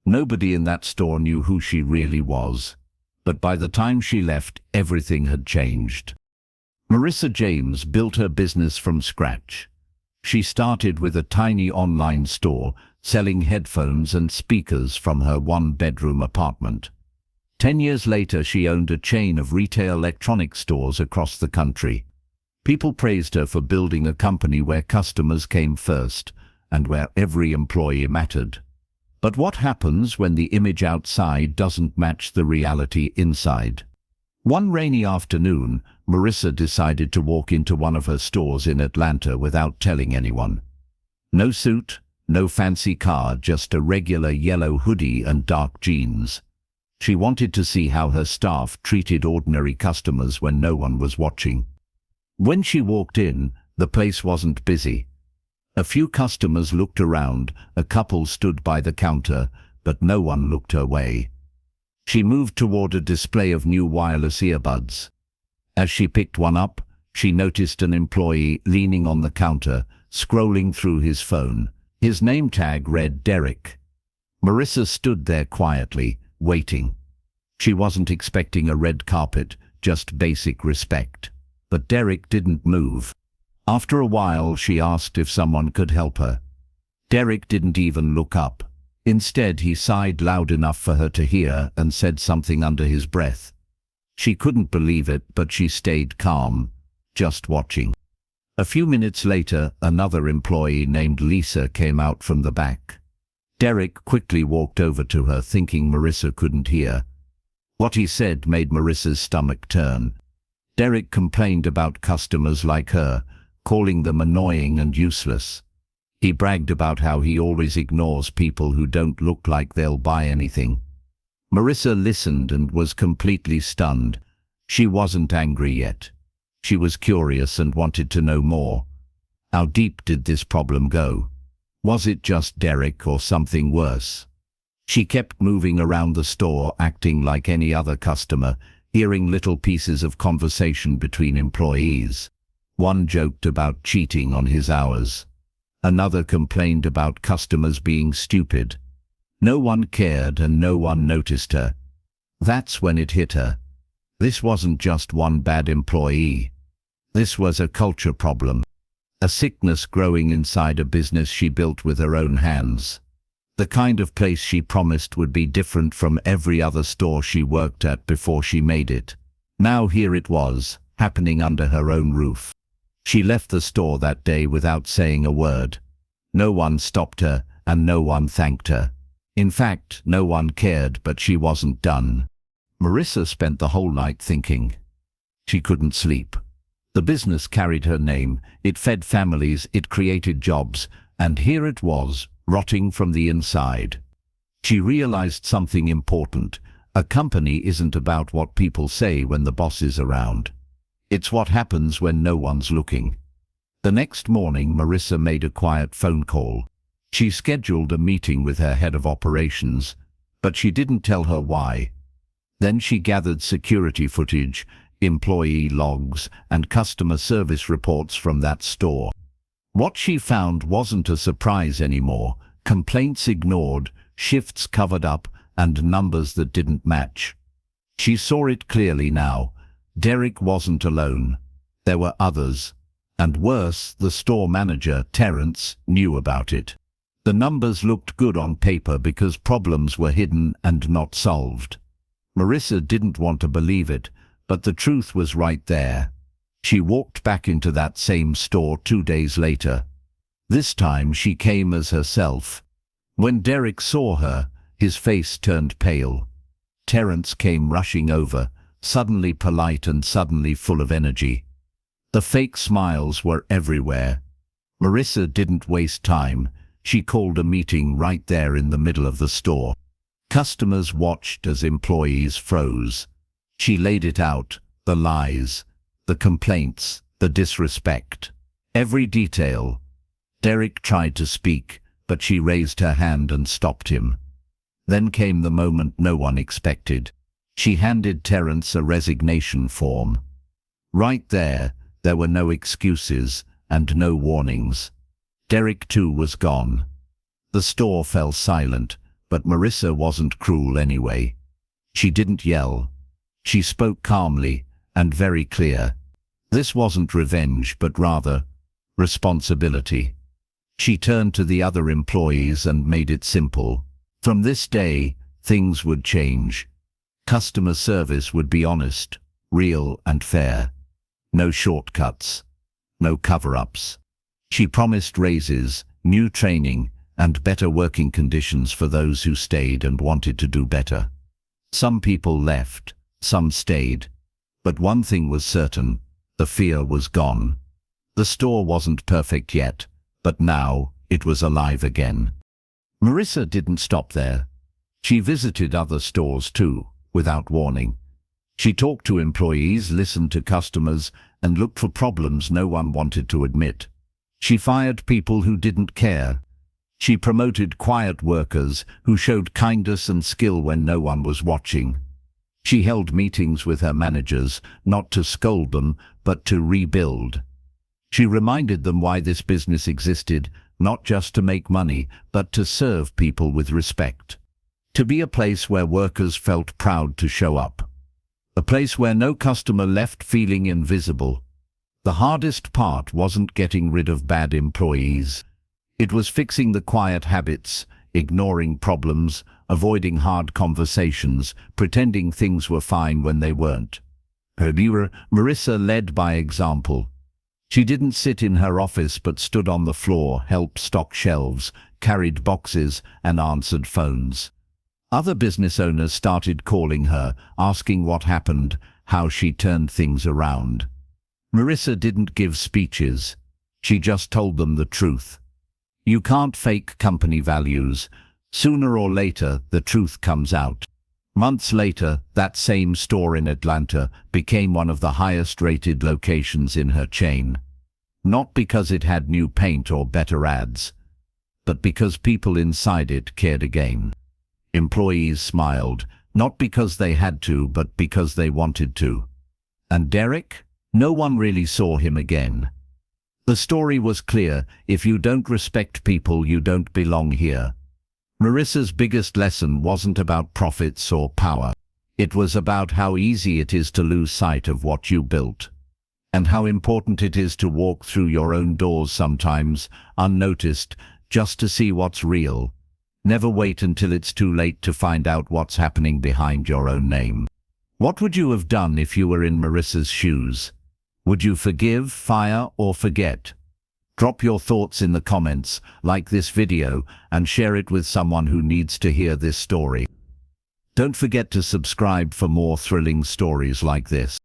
Nobody in that store knew who she really was. But by the time she left, everything had changed. Marissa James built her business from scratch. She started with a tiny online store, selling headphones and speakers from her one-bedroom apartment. 10 years later, she owned a chain of retail electronics stores across the country. People praised her for building a company where customers came first and where every employee mattered. But what happens when the image outside doesn't match the reality inside? One rainy afternoon, Marissa decided to walk into one of her stores in Atlanta without telling anyone. No suit, no fancy car, just a regular yellow hoodie and dark jeans. She wanted to see how her staff treated ordinary customers when no one was watching. When she walked in, the place wasn't busy. A few customers looked around, a couple stood by the counter, but no one looked her way. She moved toward a display of new wireless earbuds. As she picked one up, she noticed an employee leaning on the counter, scrolling through his phone. His name tag read Derek. Marissa stood there quietly, waiting. She wasn't expecting a red carpet, just basic respect. But Derek didn't move. After a while, she asked if someone could help her. Derek didn't even look up. Instead, he sighed loud enough for her to hear and said something under his breath. She couldn't believe it, but she stayed calm, just watching. A few minutes later, another employee named Lisa came out from the back. Derek quickly walked over to her, thinking Marissa couldn't hear. What he said made Marissa's stomach turn. Derek complained about customers like her, calling them annoying and useless. He bragged about how he always ignores people who don't look like they'll buy anything. Marissa listened and was completely stunned. She wasn't angry yet. She was curious and wanted to know more. How deep did this problem go? Was it just Derek or something worse? She kept moving around the store, acting like any other customer, hearing little pieces of conversation between employees. One joked about cheating on his hours. Another complained about customers being stupid. No one cared and no one noticed her. That's when it hit her. This wasn't just one bad employee. This was a culture problem. A sickness growing inside a business she built with her own hands. The kind of place she promised would be different from every other store she worked at before she made it. Now here it was, happening under her own roof. She left the store that day without saying a word. No one stopped her, and no one thanked her. In fact, no one cared, but she wasn't done. Marissa spent the whole night thinking. She couldn't sleep. The business carried her name, it fed families, it created jobs, and here it was, rotting from the inside. She realized something important. A company isn't about what people say when the boss is around. It's what happens when no one's looking. The next morning, Marissa made a quiet phone call. She scheduled a meeting with her head of operations, but she didn't tell her why. Then she gathered security footage, employee logs, and customer service reports from that store. What she found wasn't a surprise anymore. Complaints ignored, shifts covered up, and numbers that didn't match. She saw it clearly now. Derek wasn't alone. There were others. And worse, the store manager, Terrence, knew about it. The numbers looked good on paper because problems were hidden and not solved. Marissa didn't want to believe it, but the truth was right there. She walked back into that same store 2 days later. This time she came as herself. When Derek saw her, his face turned pale. Terrence came rushing over, suddenly polite and suddenly full of energy. The fake smiles were everywhere. Marissa didn't waste time. She called a meeting right there in the middle of the store. Customers watched as employees froze. She laid it out, the lies, the complaints, the disrespect. Every detail. Derek tried to speak, but she raised her hand and stopped him. Then came the moment no one expected. She handed Terrence a resignation form. Right there were no excuses and no warnings. Derek too was gone. The store fell silent, But Marissa wasn't cruel anyway. She didn't yell. She spoke calmly and very clear. This wasn't revenge, but rather responsibility. She turned to the other employees and made it simple. From this day, things would change. Customer service would be honest, real and fair. No shortcuts. No cover-ups. She promised raises, new training, and better working conditions for those who stayed and wanted to do better. Some people left, some stayed. But one thing was certain, the fear was gone. The store wasn't perfect yet, but now it was alive again. Marissa didn't stop there. She visited other stores too, without warning. She talked to employees, listened to customers, and looked for problems no one wanted to admit. She fired people who didn't care. She promoted quiet workers who showed kindness and skill when no one was watching. She held meetings with her managers, not to scold them, but to rebuild. She reminded them why this business existed, not just to make money, but to serve people with respect. To be a place where workers felt proud to show up. A place where no customer left feeling invisible. The hardest part wasn't getting rid of bad employees. It was fixing the quiet habits, ignoring problems, avoiding hard conversations, pretending things were fine when they weren't. Marissa led by example. She didn't sit in her office but stood on the floor, helped stock shelves, carried boxes, and answered phones. Other business owners started calling her, asking what happened, how she turned things around. Marissa didn't give speeches. She just told them the truth. You can't fake company values. Sooner or later, the truth comes out. Months later, that same store in Atlanta became one of the highest-rated locations in her chain. Not because it had new paint or better ads, but because people inside it cared again. Employees smiled, not because they had to, but because they wanted to. And Derek? No one really saw him again. The story was clear: if you don't respect people, you don't belong here. Marissa's biggest lesson wasn't about profits or power. It was about how easy it is to lose sight of what you built, and how important it is to walk through your own doors sometimes, unnoticed, just to see what's real. Never wait until it's too late to find out what's happening behind your own name. What would you have done if you were in Marissa's shoes? Would you forgive, fire, or forget? Drop your thoughts in the comments, like this video, and share it with someone who needs to hear this story. Don't forget to subscribe for more thrilling stories like this.